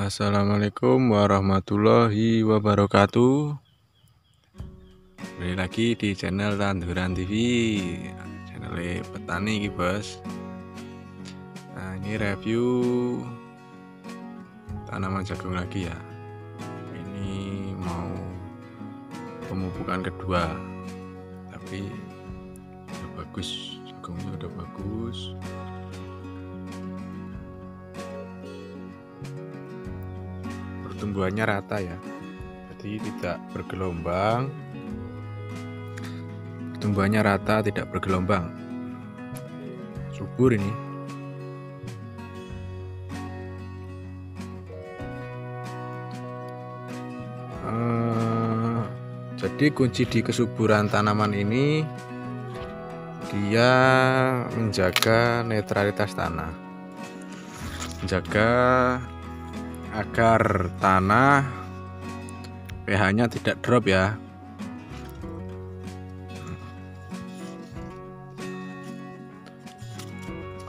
Assalamualaikum warahmatullahi wabarakatuh. Kembali lagi di channel Tanduran TV, channel petani iki bos. Nah, ini review tanaman jagung lagi ya. Ini mau pemupukan kedua, tapi udah bagus, jagungnya udah bagus. Pertumbuhannya rata ya, jadi tidak bergelombang. Pertumbuhannya rata, tidak bergelombang, subur ini. Jadi kunci di kesuburan tanaman ini dia menjaga netralitas tanah, menjaga agar tanah pH-nya tidak drop ya.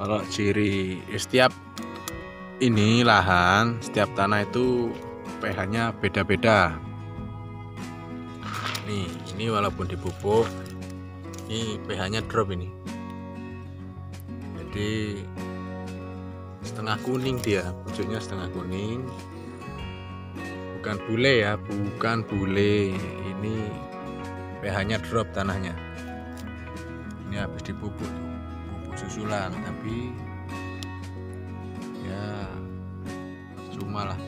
Kalau ciri setiap ini lahan, setiap tanah itu pH-nya beda-beda. Nih, ini walaupun dipupuk, ini pH-nya drop ini. Jadi setengah kuning dia, pucuknya setengah kuning. Bukan bule ya, bukan bule. Ini pH-nya drop tanahnya. Ini habis dipupuk, pupuk susulan, tapi ya cuma lah.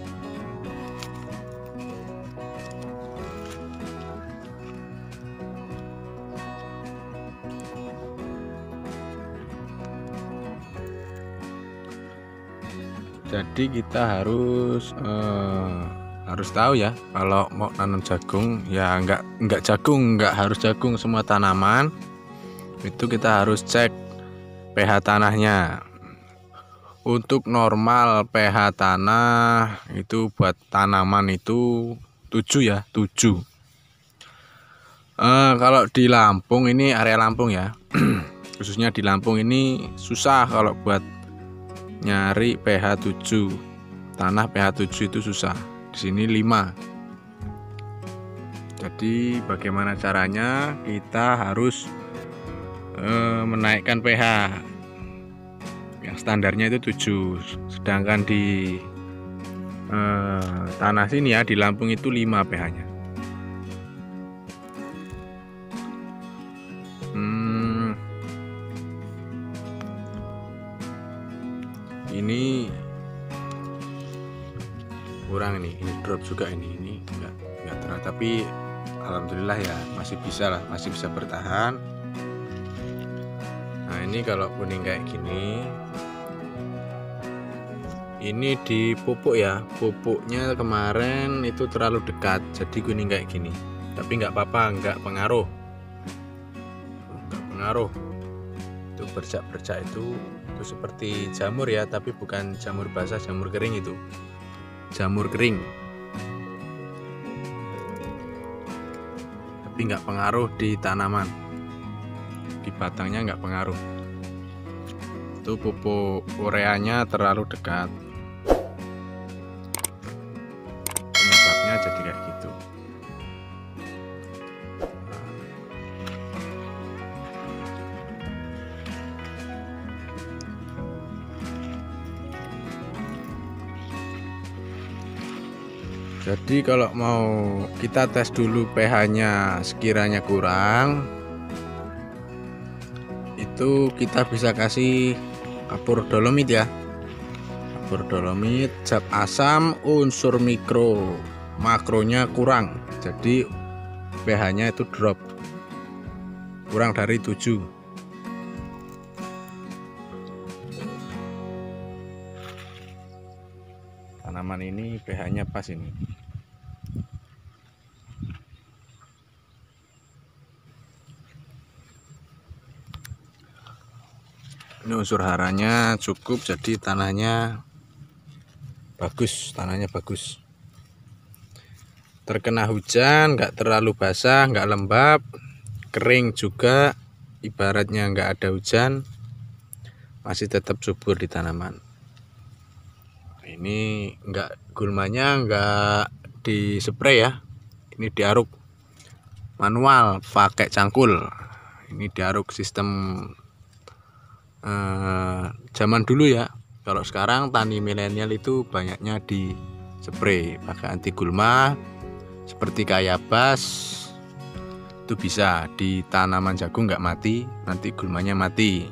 Jadi kita harus tahu ya, kalau mau nanam jagung ya nggak jagung, nggak harus jagung, semua tanaman itu kita harus cek pH tanahnya. Untuk normal pH tanah itu buat tanaman itu 7 ya, 7. Kalau di Lampung ini, area Lampung ya khususnya di Lampung ini susah kalau buat nyari pH 7. Tanah pH 7 itu susah. Di sini 5. Jadi bagaimana caranya? Kita harus menaikkan pH. Yang standarnya itu 7. Sedangkan di tanah sini ya, di Lampung itu 5 pH-nya. Ini kurang ini drop juga ini enggak terlalu, tapi alhamdulillah ya masih bisa lah, masih bisa bertahan. Nah, ini kalau kuning kayak gini, ini dipupuk ya, pupuknya kemarin itu terlalu dekat, jadi kuning kayak gini. Tapi nggak apa-apa, nggak pengaruh, itu bercak-bercak itu seperti jamur ya, tapi bukan jamur basah, jamur kering. Itu jamur kering, tapi nggak pengaruh di tanaman, di batangnya nggak pengaruh. Itu pupuk ureanya terlalu dekat, penyebabnya jadi kayak gitu. Jadi kalau mau kita tes dulu pH-nya sekiranya kurang, itu kita bisa kasih kapur dolomit ya. Kapur dolomit, zat asam, unsur mikro, makronya kurang. Jadi pH-nya itu drop, kurang dari 7. Tanaman ini pH-nya pas ini. Ini unsur haranya cukup, jadi tanahnya bagus, terkena hujan nggak terlalu basah, nggak lembab, kering juga, ibaratnya nggak ada hujan, masih tetap subur di tanaman. Ini ini enggak, gulmanya enggak dispray ya, ini diaduk manual pakai cangkul. Ini diaduk sistem zaman dulu ya. Kalau sekarang tani milenial itu banyaknya di spray pakai anti gulma seperti kayak bas. Itu bisa di tanaman jagung nggak mati, nanti gulmanya mati,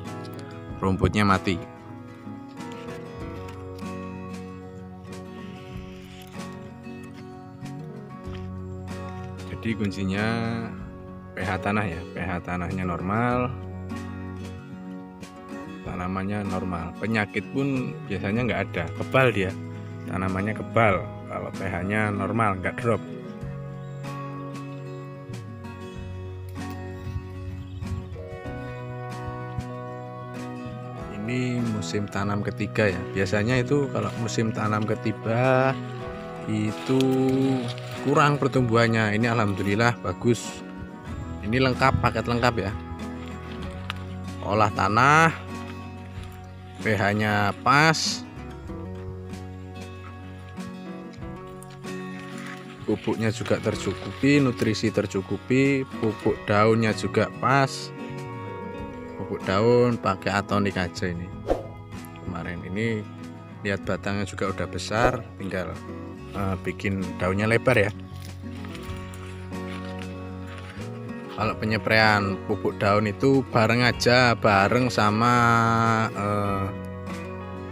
rumputnya mati. Jadi kuncinya pH tanah ya, pH tanahnya normal, tanamannya normal, penyakit pun biasanya nggak ada, kebal dia, tanamannya kebal kalau pH-nya normal, nggak drop. Ini musim tanam ketiga ya, biasanya itu kalau musim tanam ketiga itu kurang pertumbuhannya. Ini alhamdulillah bagus, ini lengkap, paket lengkap ya, olah tanah, pH-nya pas, pupuknya juga tercukupi, nutrisi tercukupi, pupuk daunnya juga pas, pupuk daun pakai atonik aja. Ini kemarin ini lihat batangnya juga udah besar, tinggal bikin daunnya lebar ya. Kalau penyepraian pupuk daun itu bareng aja, bareng sama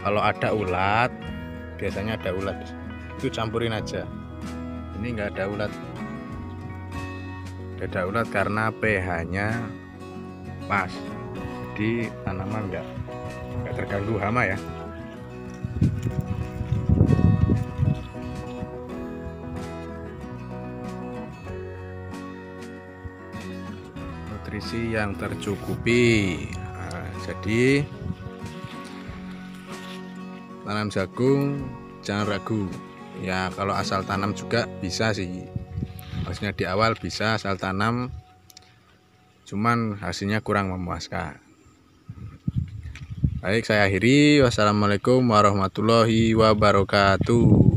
kalau ada ulat, biasanya ada ulat, itu campurin aja. Ini nggak ada ulat, nggak ada ulat karena pH-nya pas, jadi tanaman nggak terganggu hama ya. Nutrisi yang tercukupi. Nah, jadi tanam jagung jangan ragu ya, kalau asal tanam juga bisa sih, maksudnya di awal bisa asal tanam, cuman hasilnya kurang memuaskan. Baik, saya akhiri. Wassalamualaikum warahmatullahi wabarakatuh.